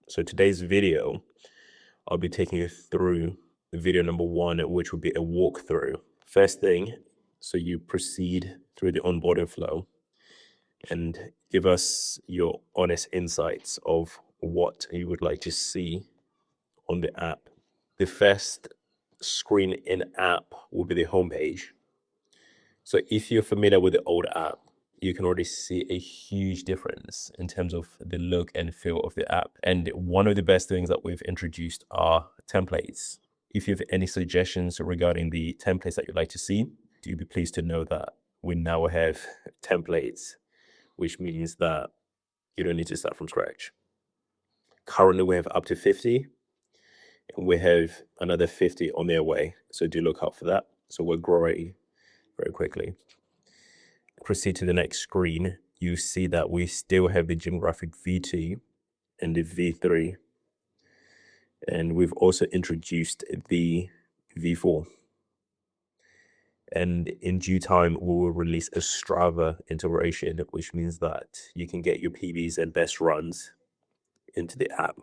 So today's video, I'll be taking you through video number 1, which will be a walkthrough. First thing, so you proceed through the onboarding flow and give us your honest insights of what you would like to see on the app. The first screen in app will be the homepage. So if you're familiar with the old app, you can already see a huge difference in terms of the look and feel of the app. And one of the best things that we've introduced are templates. If you have any suggestions regarding the templates that you'd like to see, do be pleased to know that we now have templates, which means that you don't need to start from scratch. Currently, we have up to 50, and we have another 50 on their way. So do look out for that. So we're growing very quickly. Proceed to the next screen. You see that we still have the Gym Graphic V2 and the V3. And we've also introduced the V4. And in due time, we will release a Strava integration, which means that you can get your PBs and best runs into the app.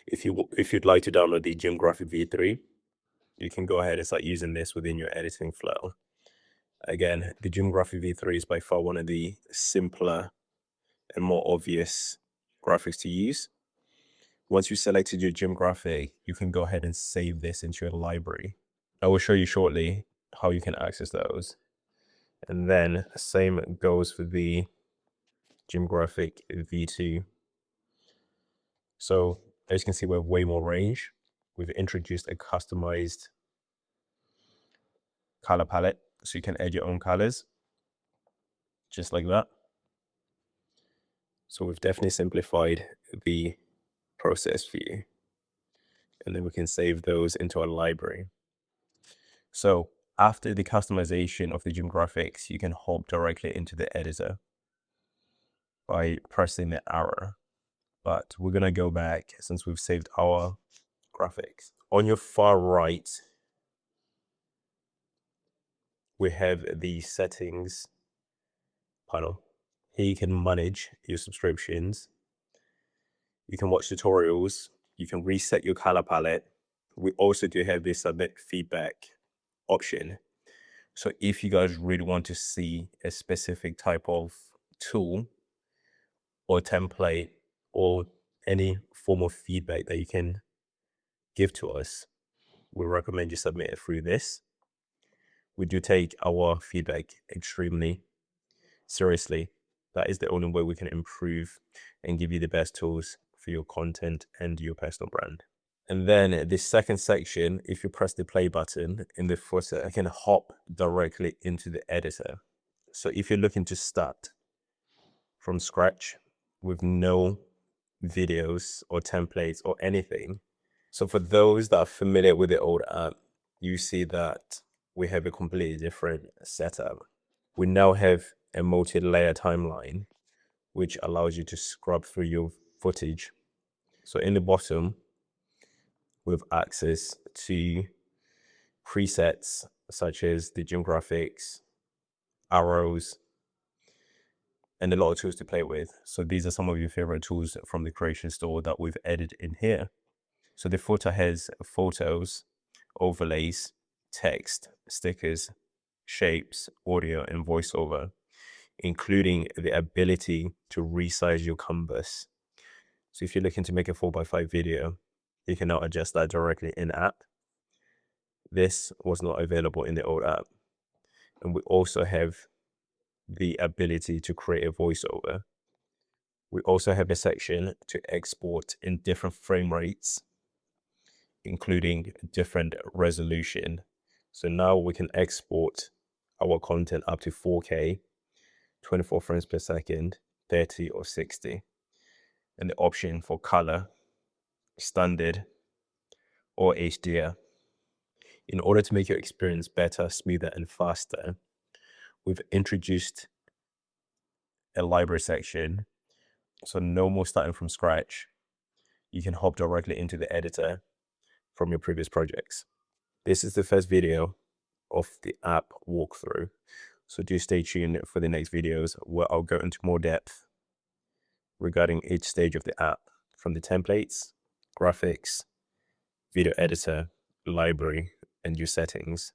If you'd like to download the Gym Graphic V3, you can go ahead and start using this within your editing flow. Again, the Gym Graphic V3 is by far one of the simpler and more obvious graphics to use. Once you selected your Gym Graphic, you can go ahead and save this into your library. I will show you shortly how you can access those. And then same goes for the Gym Graphic V2. So as you can see, we have way more range. We've introduced a customized color palette, so you can add your own colors, just like that. So we've definitely simplified the process for you. And then we can save those into our library. So after the customization of the Gym Graphics, you can hop directly into the editor by pressing the arrow. But we're going to go back since we've saved our graphics. On your far right, we have the settings panel. Here you can manage your subscriptions. You can watch tutorials. You can reset your color palette. We also do have this submit feedback option. So if you guys really want to see a specific type of tool or template or any form of feedback that you can give to us, we recommend you submit it through this. We do take our feedback extremely seriously. That is the only way we can improve and give you the best tools for your content and your personal brand. And then the second section, if you press the play button in the footer, you can hop directly into the editor. So if you're looking to start from scratch with no videos or templates or anything. So for those that are familiar with the old app, you see that we have a completely different setup. We now have a multi-layer timeline, which allows you to scrub through your footage. So in the bottom, we have access to presets such as the Gym Graphics, arrows, and a lot of tools to play with. So these are some of your favorite tools from the Creation Store that we've added in here. So the footer has photos, overlays, text, stickers, shapes, audio, and voiceover, including the ability to resize your canvas. So if you're looking to make a 4x5 video, you can now adjust that directly in app. This was not available in the old app. And we also have the ability to create a voiceover. We also have a section to export in different frame rates, including different resolution. So now we can export our content up to 4K, 24 frames per second, 30 or 60. And the option for color, standard or HDR. In order to make your experience better, smoother, and faster, we've introduced a library section. So no more starting from scratch. You can hop directly into the editor from your previous projects. This is the first video of the app walkthrough. So do stay tuned for the next videos where I'll go into more depth regarding each stage of the app. from the templates, graphics, video editor, library, and your settings.